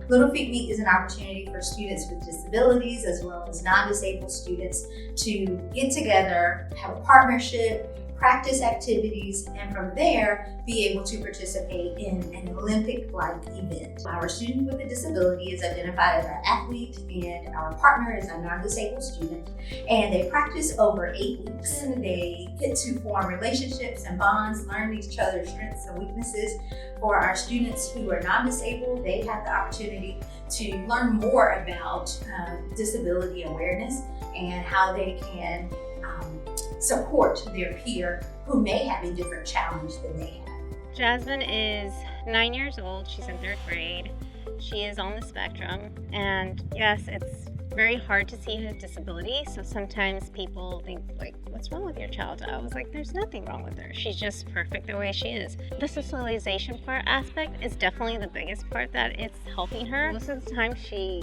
Little Feet Week is an opportunity for students with disabilities as well as non-disabled students to get together, have a partnership, practice activities, and from there be able to participate in an Olympic-like event. Our student with a disability is identified as our athlete and our partner is a non-disabled student, and they practice over 8 weeks. And they get to form relationships and bonds, learn each other's strengths and weaknesses. For our students who are non-disabled, they have the opportunity to learn more about disability awareness and how they can support their peer who may have a different challenge than they have. Jasmine is 9 years old. She's in 3rd grade. She is on the spectrum, and yes, it's very hard to see her disability. So sometimes people think, like, what's wrong with your child? I was like, there's nothing wrong with her. She's just perfect the way she is. The socialization part aspect is definitely the biggest part that it's helping her. Most of the time she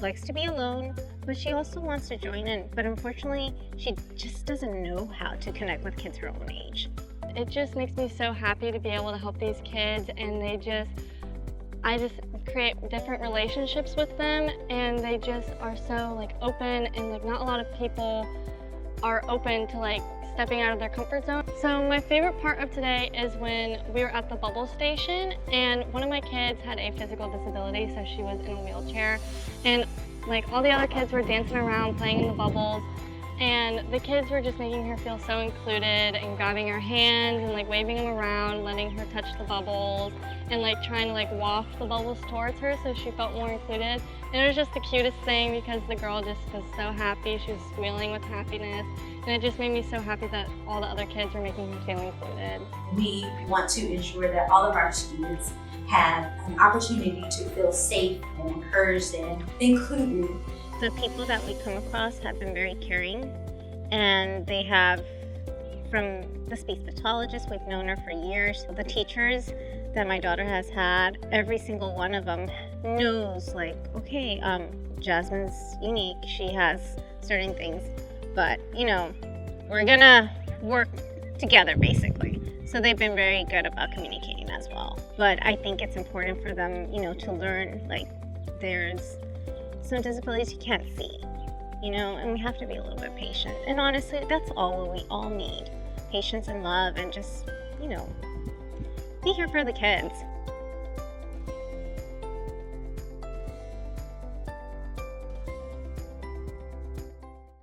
likes to be alone, but she also wants to join in. But unfortunately, she just doesn't know how to connect with kids her own age. It just makes me so happy to be able to help these kids, and I just create different relationships with them, and they just are so like open, and like not a lot of people are open to like stepping out of their comfort zone. So my favorite part of today is when we were at the bubble station, and one of my kids had a physical disability, so she was in a wheelchair, and like all the other kids were dancing around, playing in the bubbles, and the kids were just making her feel so included and grabbing her hands and like waving them around, letting her touch the bubbles, and like trying to like waft the bubbles towards her so she felt more included. And it was just the cutest thing because the girl just was so happy. She was squealing with happiness, and it just made me so happy that all the other kids were making her feel included. We want to ensure that all of our students have an opportunity to feel safe and encouraged and included. The people that we come across have been very caring, and they have, from the speech pathologist, we've known her for years, the teachers that my daughter has had, every single one of them knows, like, okay, Jasmine's unique, she has certain things, but, you know, we're gonna work together, basically. So they've been very good about communicating as well. But I think it's important for them, you know, to learn, like, there's some disabilities you can't see, you know, and we have to be a little bit patient. And honestly, that's all we all need. Patience and love, and just, you know, be here for the kids.